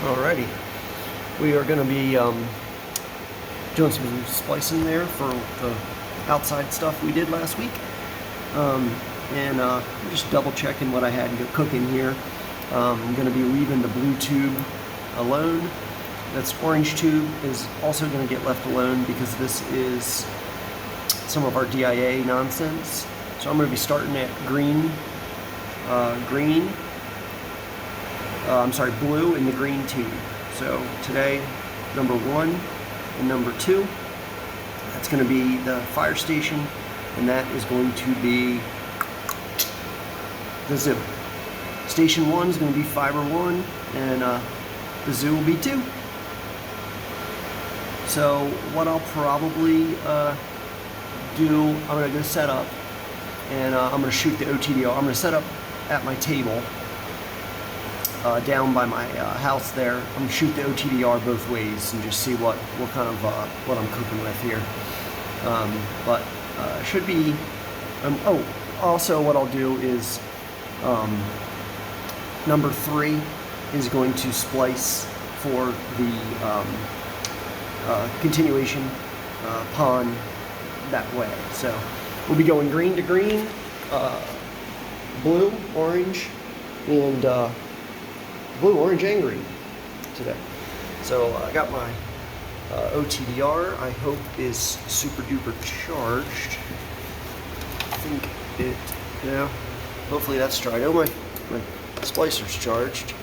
Alrighty, we are going to be doing some splicing there for the outside stuff we did last week, and I'm just double checking what I had cooking here. I'm going to be leaving the blue tube alone. This orange tube is also going to get left alone because this is some of our DIA nonsense. So I'm going to be starting at blue in the green tube. So today, number 1 and number 2, that's going to be the fire station, and that is going to be the zoo. Station 1 is going to be fiber 1, and the zoo will be 2. So what I'll probably do, I'm going to go set up, and I'm going to shoot the OTDR. I'm going to set up at my table down by my house there. I'm going to shoot the OTDR both ways and just see what kind of what I'm cooking with here. But should be. Oh, also what I'll do is number 3 is going to splice for the continuation pond that way. So we'll be going green to green, blue, orange, and blue, orange, and green today. So I got my OTDR. I hope is super duper charged. I think it, yeah. Hopefully that's charged. I know my splicer's charged.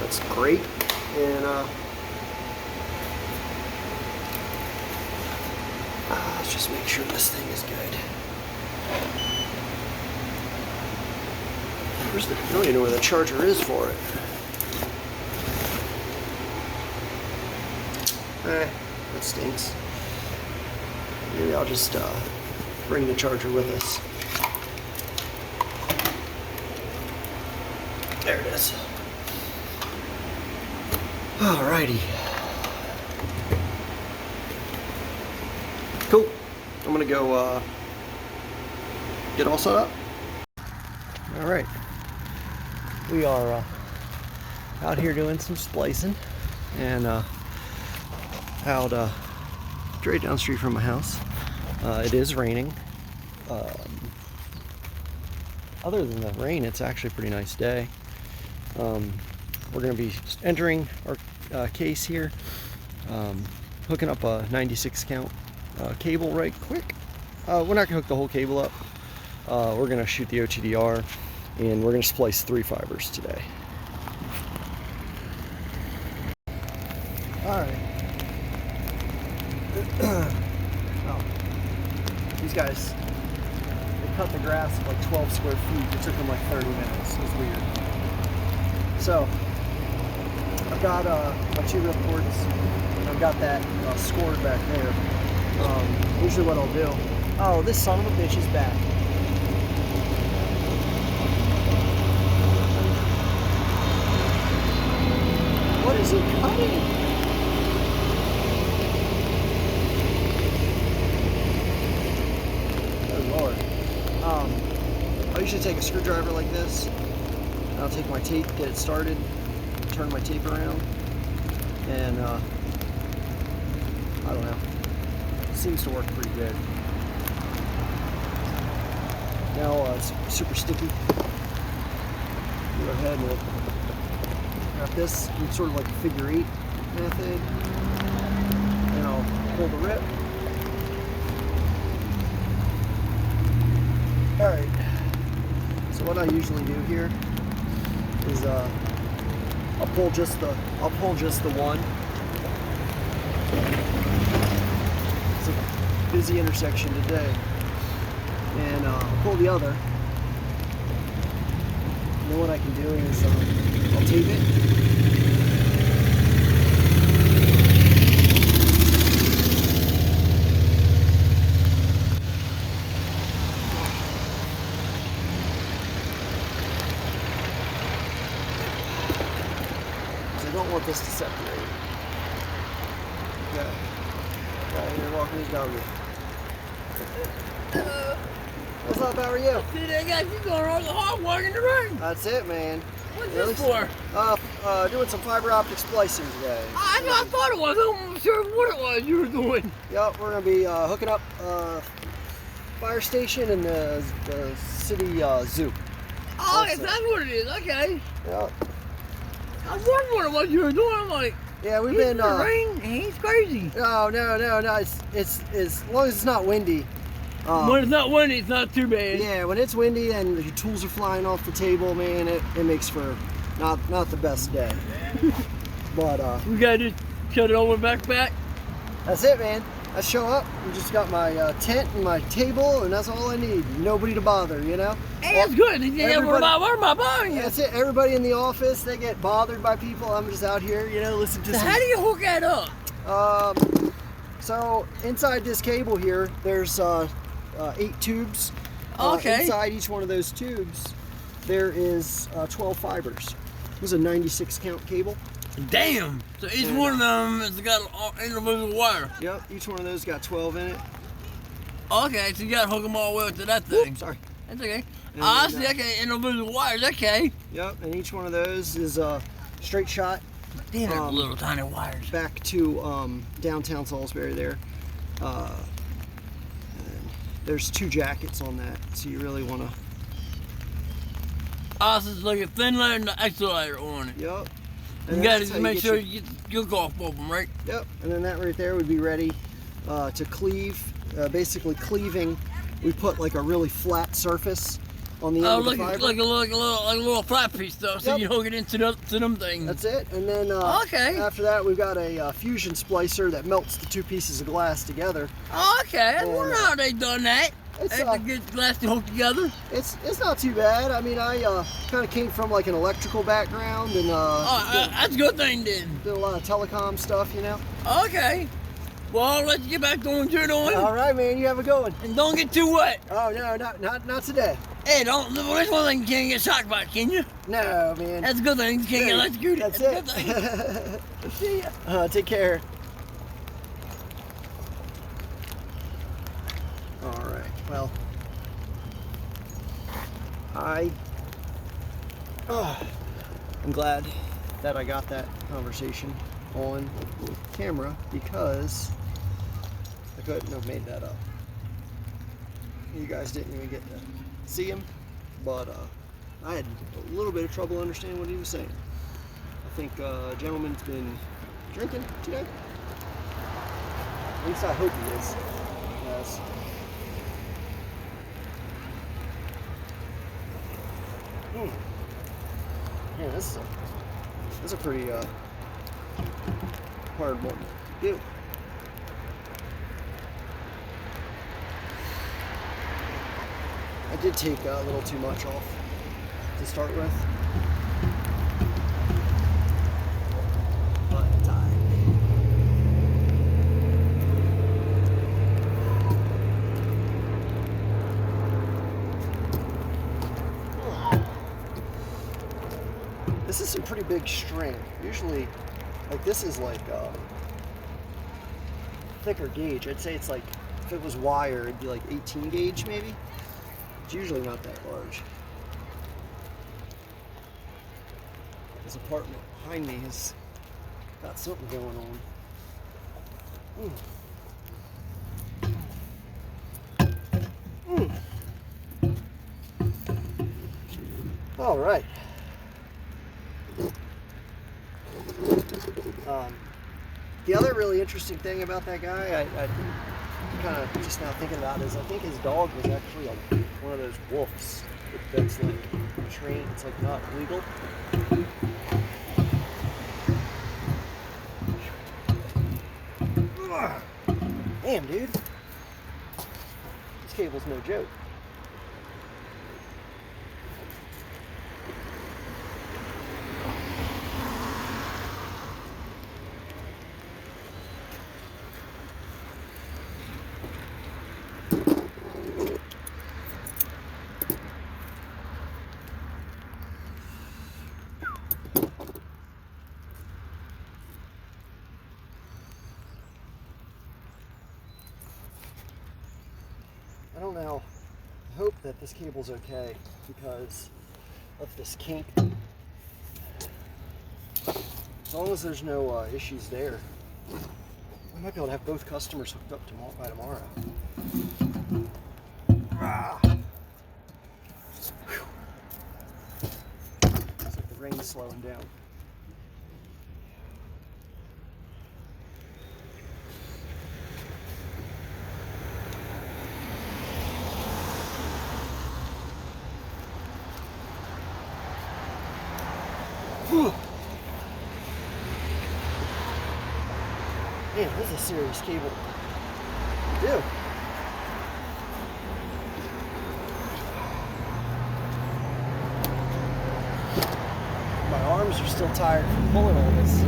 That's great. And let's just make sure this thing is good. I don't even know where the charger is for it. That stinks. Maybe I'll just bring the charger with us. There it is. Alrighty. Cool. I'm gonna go get all set up. Alright. We are out here doing some splicing, and out straight down the street from my house. It is raining. Other than the rain, it's actually a pretty nice day. We're going to be entering our case here, hooking up a 96 count cable right quick. We're not going to hook the whole cable up. We're going to shoot the OTDR, and we're going to splice 3 fibers today. Alright. Oh. These guys, they cut the grass like 12 square feet. It took them like 30 minutes. It was weird. So, I've got my 2 ripcords, and I've got that scored back there. Usually what I'll do... Oh, this son of a bitch is back. What is he cutting? Oh Lord. I usually take a screwdriver like this, and I'll take my tape, get it started, turn my tape around, and I don't know. It seems to work pretty good. Now it's super sticky. Go ahead and we'll wrap this in sort of like a figure 8 method, and I'll pull the rip. Alright, so what I usually do here is I'll pull just the one. It's a busy intersection today, and I'll pull the other. And then what I can do is I'll tape it. I don't want this to separate. Okay. Right here walking his doggy. What's up? How are you? Dude, I got you going around the hog walking the ring. That's it, man. What's this for? Doing some fiber optic splicing today. I thought it was. I wasn't sure what it was you were doing. Yep, we're gonna be hooking up fire station and the city zoo. Oh, that's what it is. Okay. Yep. I was wondering what it was you were doing. I'm like, Yeah, we've he's been. in the rain. He's crazy. No. It's as long as it's not windy. When it's not windy, it's not too bad. Yeah, when it's windy and your tools are flying off the table, man, it makes for not the best day. But we gotta just shut it over back. that's it, man. I show up, we just got my tent and my table, and that's all I need. Nobody to bother, you know? Hey, that's good. Yeah, where am I buying you? That's it. Everybody in the office, they get bothered by people. I'm just out here, you know, listening to So some... how do you hook that up? So inside this cable here, there's 8 tubes. Okay. Inside each one of those tubes, there is 12 fibers. This is a 96 count cable. Damn. So each one of them has got an individual wire. Yep, each one of those got 12 in it. Okay, so you gotta hook them all the way up to that thing. Oops, sorry. That's okay. And I then, see. Okay, individual wires. Okay. Yep, and each one of those is a straight shot Damn, they're little tiny wires. back to downtown Salisbury there. And there's 2 jackets on that, so you really want to... So it's like a thin layer and an extra layer on it. Yep. You then gotta that's how just make get sure your- you get the off of them, right? Yep, and then that right there would be ready to cleave. Basically cleaving, we put like a really flat surface on the end Oh, of the like fiber. a little flat piece though, so Yep. you hook it into them things. That's it, and then Okay. after that we've got a fusion splicer that melts the 2 pieces of glass together. Okay, I And, wonder how they done that. it's, They have to get glass to hook together. It's not too bad. I mean, I kind of came from like an electrical background and That's a good thing then. did a lot of telecom stuff, you know. Okay. Well, I'll let you get back to what you're doing. All right, man, you have a good one. And don't get too wet. Oh no, not today. Hey, don't. Well, that's one thing you can't get shocked by, can you? No, man. That's a good thing. You can't get electrocuted. That's a it. good thing. See ya. Take care. All right. Well, I'm glad that I got that conversation on camera because I couldn't have made that up. You guys didn't even get to see him, but I had a little bit of trouble understanding what he was saying. I think a gentleman's been drinking today. At least I hope he is. Yes. Yeah, this is a pretty hard one to do. I did take a little too much off to start with. But this is some pretty big string. Usually, like this is like thicker gauge. I'd say it's like, if it was wire, it'd be like 18 gauge maybe. It's usually not that large. This apartment behind me has got something going on. All right. The other really interesting thing about that guy, I kind of just now thinking about is I think his dog was actually one of those wolves that's like trained. It's like not legal. Damn, dude. This cable's no joke. I don't know. I hope that this cable's okay because of this kink As long as there's no issues there, I might be able to have both customers hooked up by tomorrow. It's like the rain's slowing down. Man, this is a serious cable. Dude. My arms are still tired from pulling all this.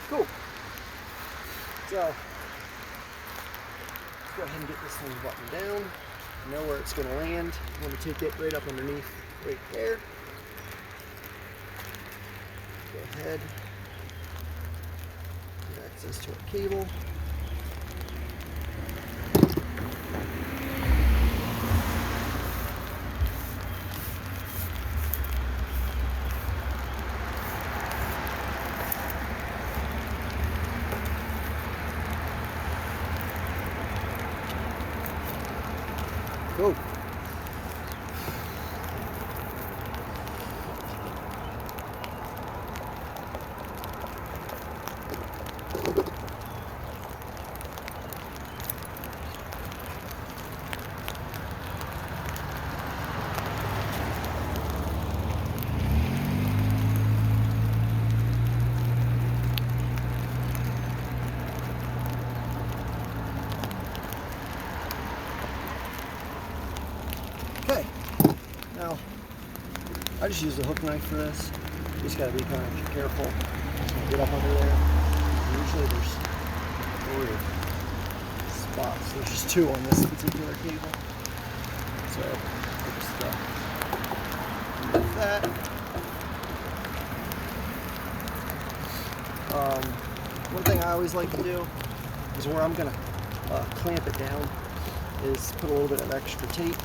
Cool. So, let's go ahead and get this thing buttoned down. I know where it's going to land. I'm going to take it right up underneath right there. Go ahead. Get access to our cable. Go. Okay, now I just use a hook knife for this. You just gotta be kind of careful. Get up under there. Usually there's 3 spots. There's just 2 on this particular cable. So I just remove that. One thing I always like to do is where I'm gonna clamp it down is put a little bit of extra tape.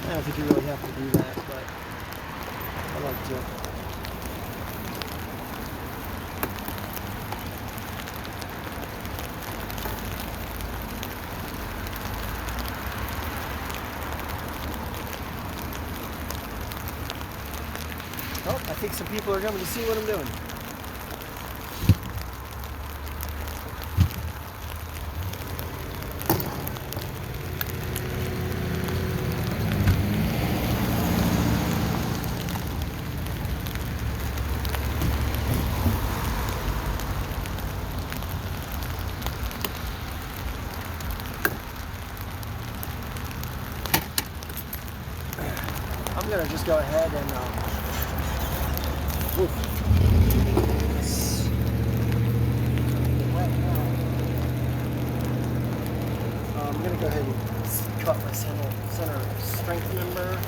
I don't think you really have to do that, but I like to. Oh, I think some people are coming to see what I'm doing. I'm gonna just go ahead and going to go ahead and cut my center strength member.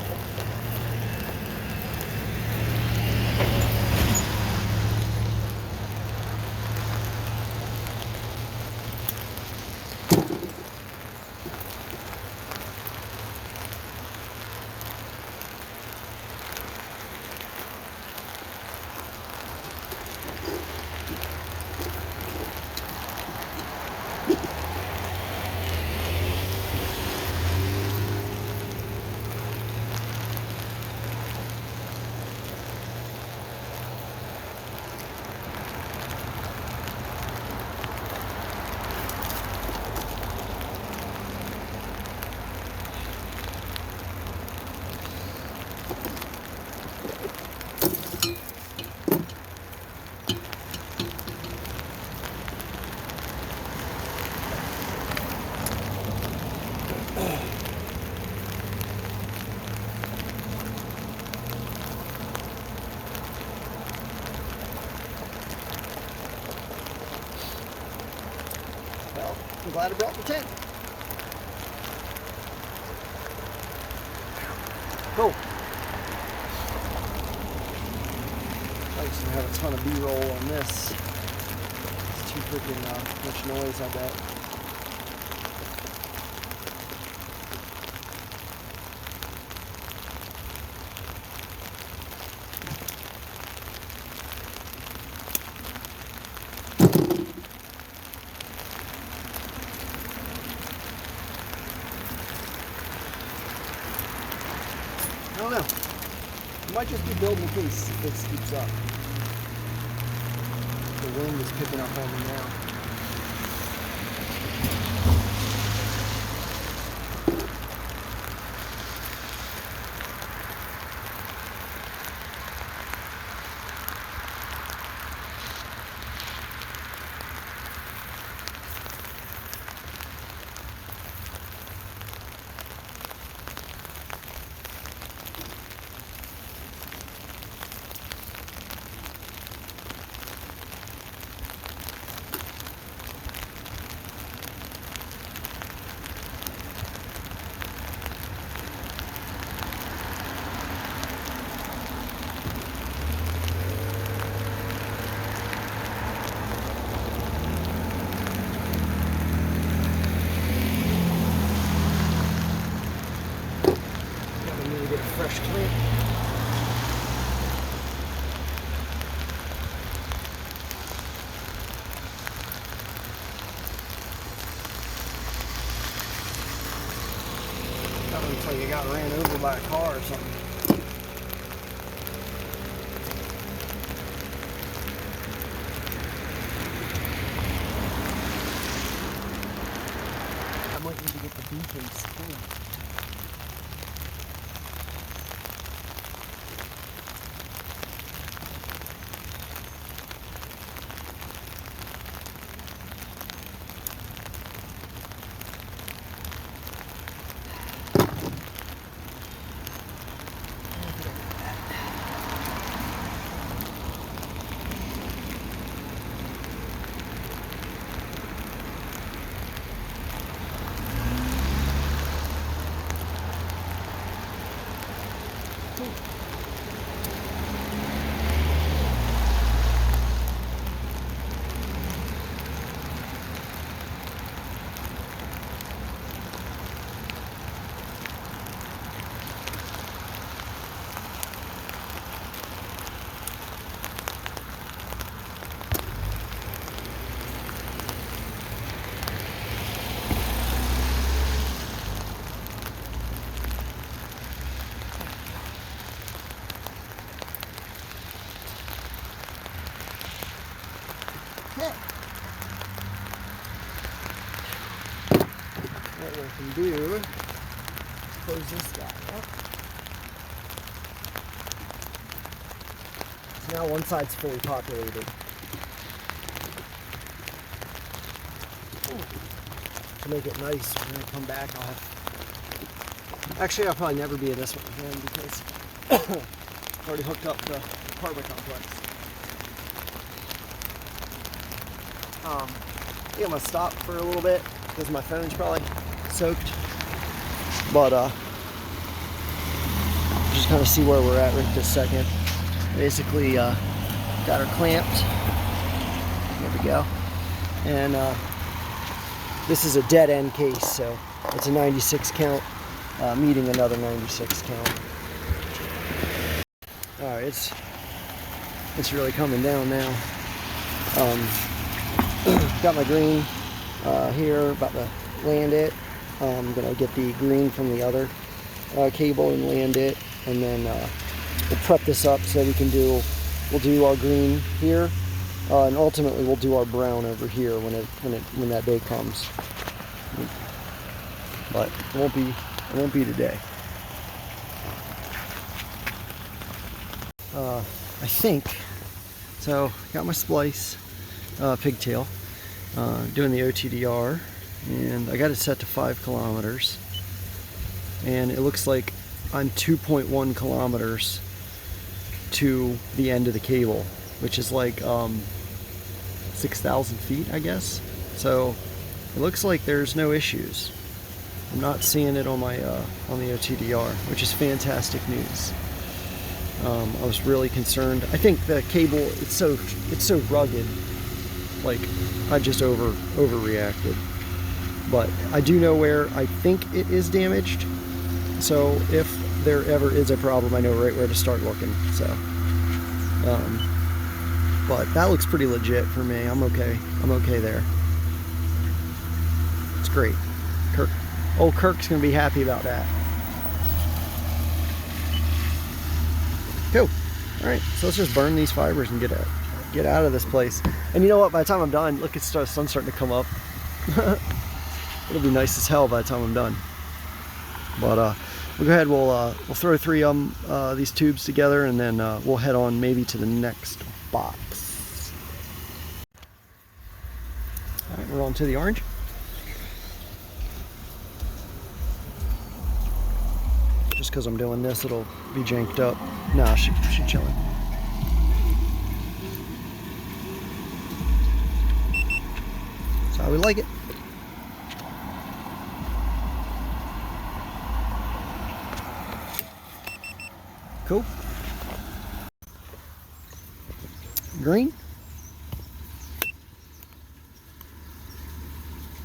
Well, I'm glad I brought the tent. Cool. I used to have a ton of B-roll on this. It's too freaking much noise, I bet. I don't know. I might just be building in case it keeps up. The wind is picking up on me now. Fresh clamp. That looks like you got ran over by a car or something. I might need to get the beacons too. What we can do is close this guy up. So now one side's fully populated. To make it nice, when I come back, I'll have... Actually, I'll probably never be in this one again because I've already hooked up the apartment complex. I think I'm gonna stop for a little bit because my phone's probably soaked. But just kind of see where we're at right this second. Basically, got her clamped. There we go. And this is a dead end case, so it's a 96 count, meeting another 96 count. All right, it's really coming down now. Got my green here, about to land it. I'm gonna get the green from the other cable and land it, and then we'll prep this up so we'll do our green here, and ultimately we'll do our brown over here when that day comes. But it won't be today. I think so. Got my splice pigtail, doing the OTDR, and I got it set to 5 kilometers, and it looks like I'm 2.1 kilometers to the end of the cable, which is like 6,000 feet, I guess. So it looks like there's no issues. I'm not seeing it on my on the OTDR, which is fantastic news. I was really concerned. I think the cable, it's so rugged. Like, I just overreacted. But I do know where I think it is damaged. So if there ever is a problem, I know right where to start looking. So, but that looks pretty legit for me. I'm okay. I'm okay there. It's great. Old Kirk's gonna be happy about that. Cool. All right, so let's just burn these fibers and get out of this place. And you know what? By the time I'm done, look, it's the sun's starting to come up. It'll be nice as hell by the time I'm done. But we'll go ahead. We'll throw 3 of these tubes together, and then we'll head on maybe to the next box. All right, we're on to the orange. Just because I'm doing this, it'll be janked up. Nah, she's chilling. That's how we like it. Cool. Green.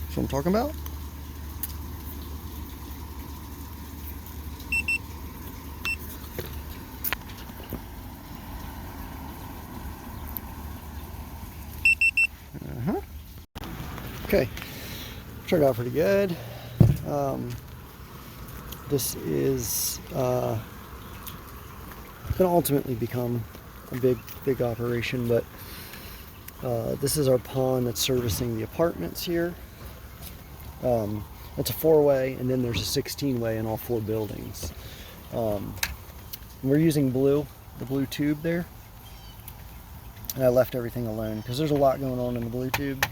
That's what I'm talking about. Okay, turned out pretty good. This is going to ultimately become a big operation, but this is our pond that's servicing the apartments here. It's a 4-way, and then there's a 16-way in all 4 buildings. We're using the blue tube there. And I left everything alone because there's a lot going on in the blue tube.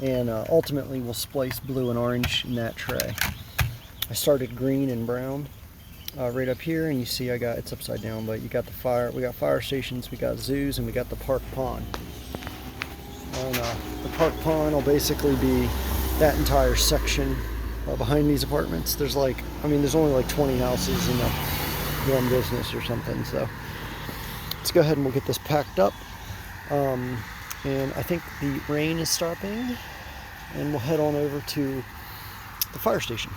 And ultimately we'll splice blue and orange in that tray. I started green and brown right up here, and you see it's upside down, but you got we got fire stations, we got zoos, and we got the park pond. And the park pond will basically be that entire section behind these apartments. There's there's only like 20 houses in the one business or something, so let's go ahead and we'll get this packed up. And I think the rain is stopping, and we'll head on over to the fire station.